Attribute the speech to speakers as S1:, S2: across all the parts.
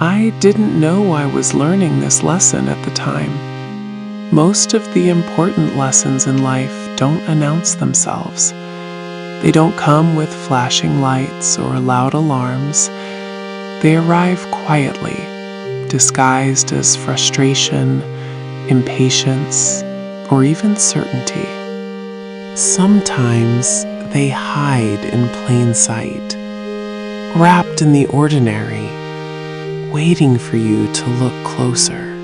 S1: I didn't know I was learning this lesson at the time. Most of the important lessons in life don't announce themselves. They don't come with flashing lights or loud alarms. They arrive quietly, disguised as frustration, impatience, or even certainty. Sometimes they hide in plain sight, wrapped in the ordinary, waiting for you to look closer.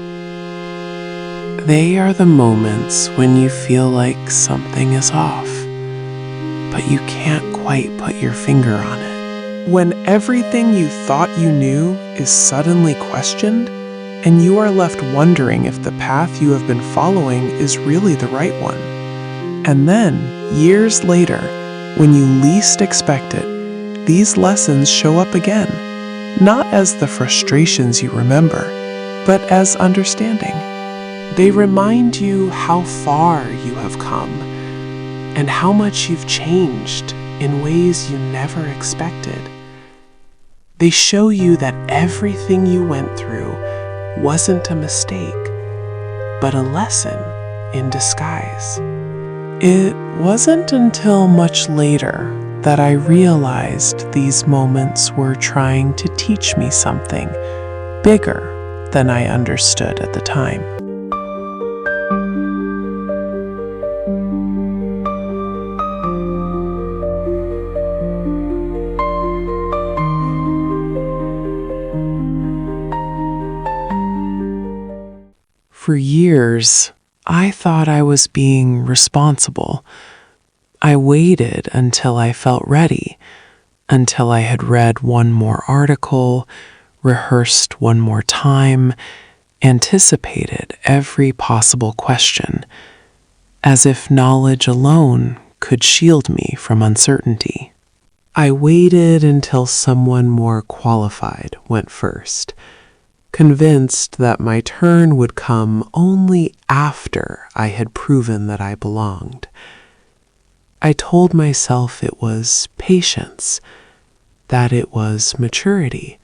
S1: They are the moments when you feel like something is off, but you can't quite put your finger on it. When everything you thought you knew is suddenly questioned, and you are left wondering if the path you have been following is really the right one. And then, years later, when you least expect it, these lessons show up again, not as the frustrations you remember, but as understanding. They remind you how far you have come and how much you've changed in ways you never expected. They show you that everything you went through wasn't a mistake, but a lesson in disguise. It wasn't until much later that I realized these moments were trying to teach me something bigger than I understood at the time. For years, I thought I was being responsible. I waited until I felt ready, until I had read one more article, rehearsed one more time, anticipated every possible question, as if knowledge alone could shield me from uncertainty. I waited until someone more qualified went first, convinced that my turn would come only after I had proven that I belonged. I told myself it was patience, that it was maturity,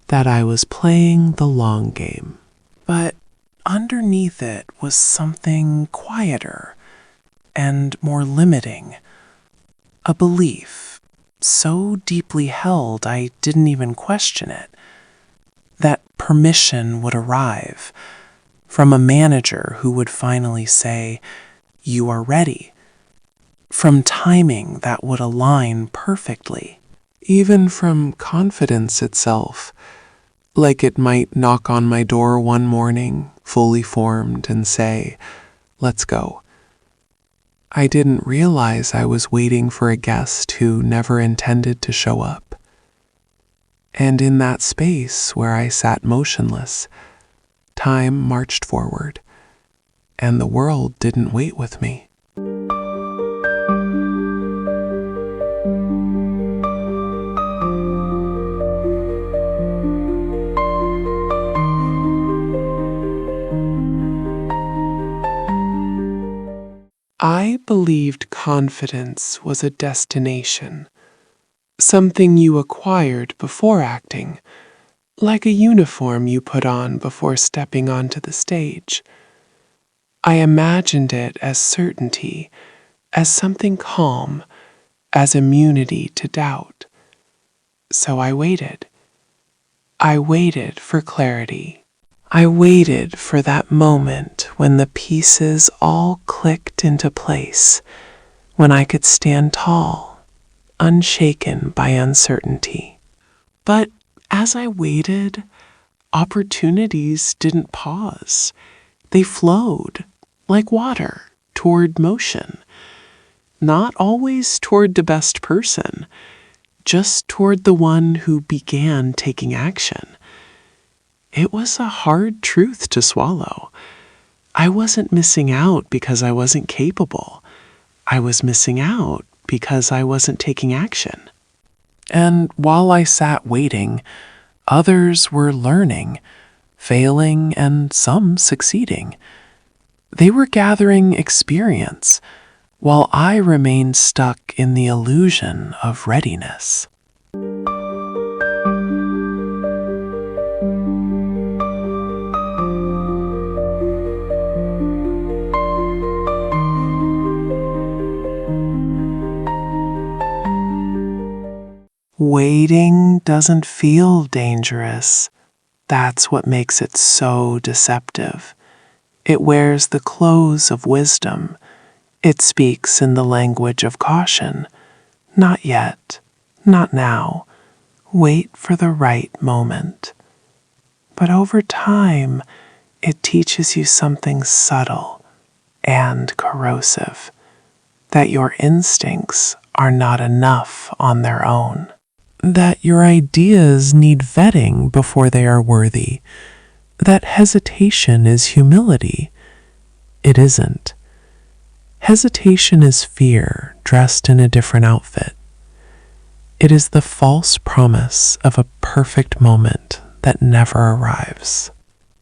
S1: that I was playing the long game. But underneath it was something quieter and more limiting, a belief so deeply held I didn't even question it, that permission would arrive from a manager who would finally say, "You are ready," from timing that would align perfectly, even from confidence itself, like it might knock on my door one morning, fully formed, and say, "Let's go." I didn't realize I was waiting for a guest who never intended to show up. And in that space where I sat motionless, time marched forward, and the world didn't wait with me. I believed confidence was a destination, something you acquired before acting, like a uniform you put on before stepping onto the stage. I imagined it as certainty, as something calm, as immunity to doubt. So I waited. I waited for clarity. I waited for that moment when the pieces all clicked into place, when I could stand tall, unshaken by uncertainty. But as I waited, opportunities didn't pause. They flowed, like water, toward motion. Not always toward the best person, just toward the one who began taking action. It was a hard truth to swallow. I wasn't missing out because I wasn't capable. I was missing out because I wasn't taking action. And while I sat waiting, others were learning, failing, and some succeeding. They were gathering experience, while I remained stuck in the illusion of readiness. Waiting doesn't feel dangerous. That's what makes it so deceptive. It wears the clothes of wisdom. It speaks in the language of caution. Not yet, not now. Wait for the right moment. But over time, it teaches you something subtle and corrosive, that your instincts are not enough on their own, that your ideas need vetting before they are worthy, that hesitation is humility. It isn't. Hesitation is fear dressed in a different outfit. It is the false promise of a perfect moment that never arrives.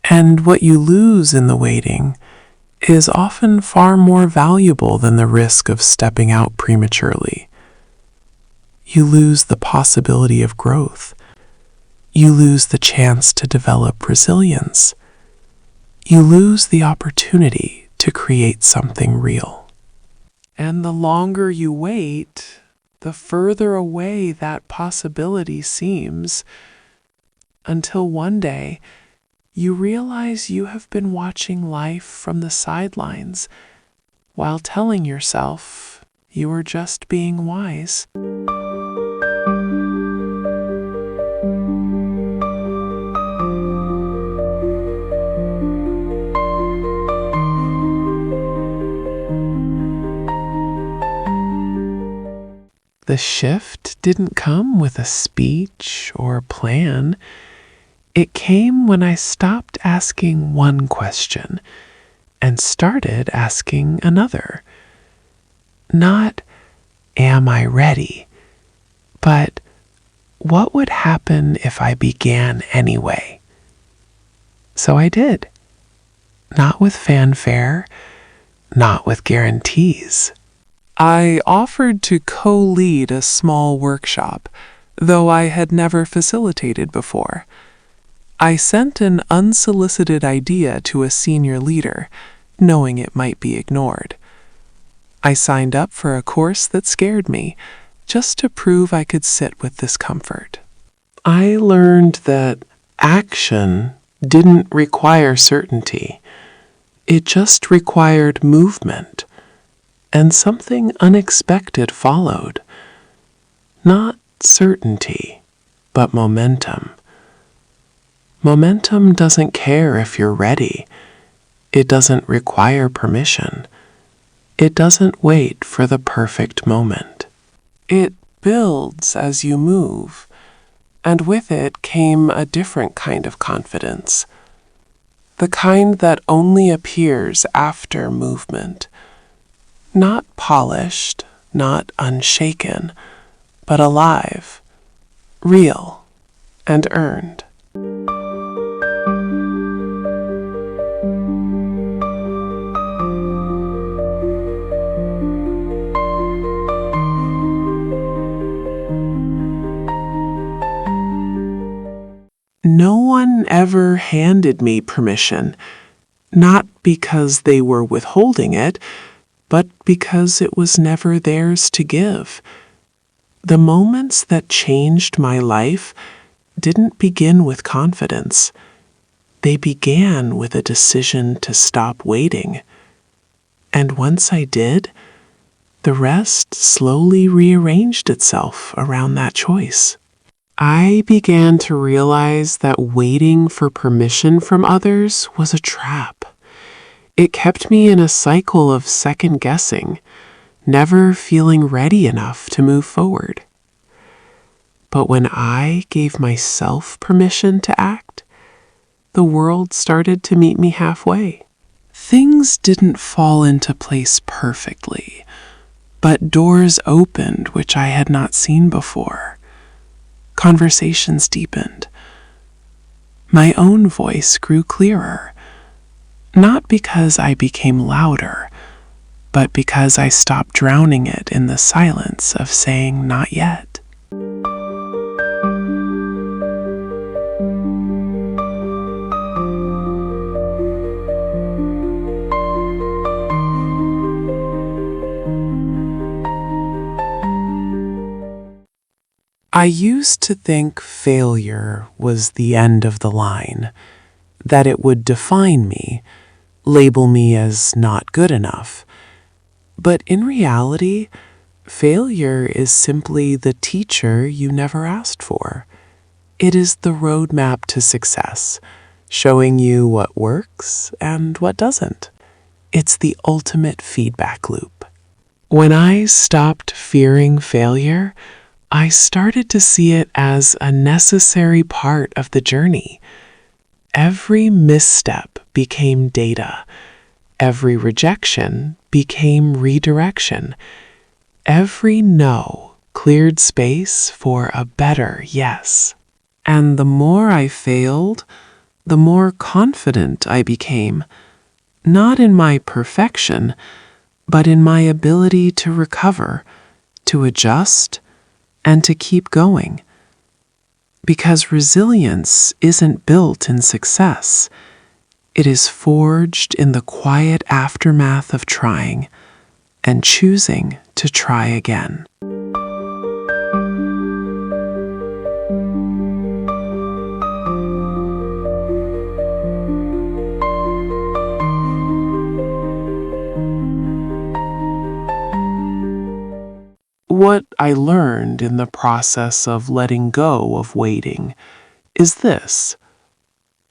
S1: And what you lose in the waiting is often far more valuable than the risk of stepping out prematurely. You lose the possibility of growth. You lose the chance to develop resilience. You lose the opportunity to create something real. And the longer you wait, the further away that possibility seems, until one day you realize you have been watching life from the sidelines while telling yourself you were just being wise. The shift didn't come with a speech or plan. It came when I stopped asking one question and started asking another. Not, am I ready? But, what would happen if I began anyway? So I did. Not with fanfare, not with guarantees. I offered to co-lead a small workshop, though I had never facilitated before. I sent an unsolicited idea to a senior leader, knowing it might be ignored. I signed up for a course that scared me, just to prove I could sit with discomfort. I learned that action didn't require certainty. It just required movement, and something unexpected followed. Not certainty, but momentum. Momentum doesn't care if you're ready. It doesn't require permission. It doesn't wait for the perfect moment. It builds as you move, and with it came a different kind of confidence. The kind that only appears after movement. Not polished, not unshaken, but alive, real, and earned. No one ever handed me permission, not because they were withholding it, but because it was never theirs to give. The moments that changed my life didn't begin with confidence. They began with a decision to stop waiting. And once I did, the rest slowly rearranged itself around that choice. I began to realize that waiting for permission from others was a trap. It kept me in a cycle of second guessing, never feeling ready enough to move forward. But when I gave myself permission to act, the world started to meet me halfway. Things didn't fall into place perfectly, but doors opened which I had not seen before. Conversations deepened. My own voice grew clearer, not because I became louder, but because I stopped drowning it in the silence of saying not yet. I used to think failure was the end of the line, that it would define me, label me as not good enough. But in reality, failure is simply the teacher you never asked for. It is the roadmap to success, showing you what works and what doesn't. It's the ultimate feedback loop. When I stopped fearing failure, I started to see it as a necessary part of the journey. Every misstep became data. Every rejection became redirection. Every no cleared space for a better yes. And the more I failed, the more confident I became, not in my perfection, but in my ability to recover, to adjust, and to keep going. Because resilience isn't built in success. It is forged in the quiet aftermath of trying and choosing to try again. What I learned in the process of letting go of waiting is this: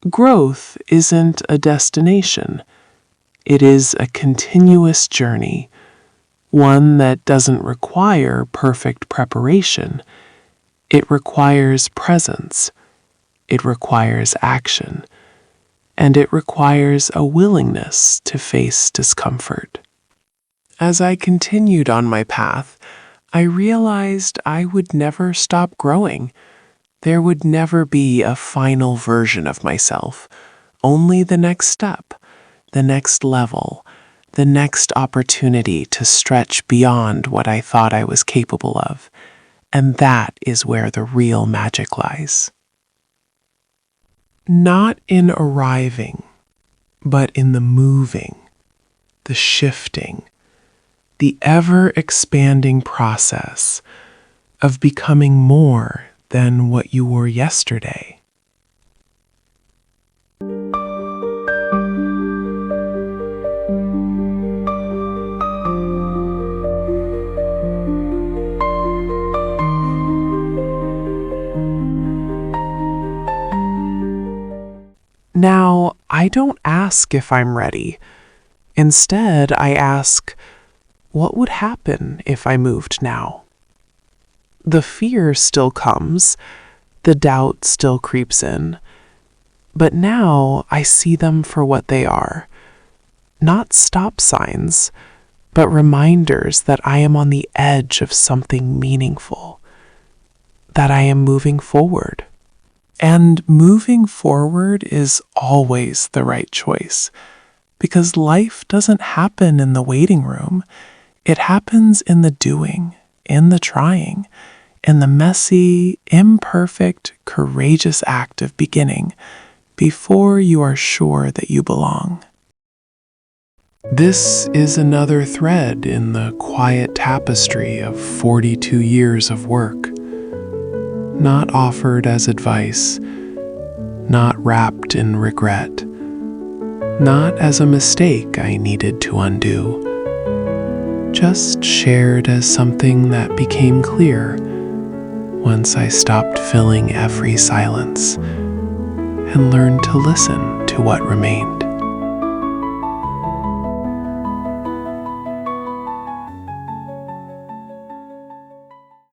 S1: growth isn't a destination. It is a continuous journey, one that doesn't require perfect preparation. It requires presence, it requires action, and it requires a willingness to face discomfort. As I continued on my path, I realized I would never stop growing. There would never be a final version of myself, only the next step, the next level, the next opportunity to stretch beyond what I thought I was capable of. And that is where the real magic lies. Not in arriving, but in the moving, the shifting, the ever-expanding process of becoming more than what you were yesterday. Now, I don't ask if I'm ready. Instead, I ask, what would happen if I moved now? The fear still comes, the doubt still creeps in, but now I see them for what they are. Not stop signs, but reminders that I am on the edge of something meaningful, that I am moving forward. And moving forward is always the right choice, because life doesn't happen in the waiting room. It happens in the doing, in the trying, in the messy, imperfect, courageous act of beginning before you are sure that you belong. This is another thread in the quiet tapestry of 42 years of work, not offered as advice, not wrapped in regret, not as a mistake I needed to undo, just shared as something that became clear once I stopped filling every silence and learned to listen to what remained.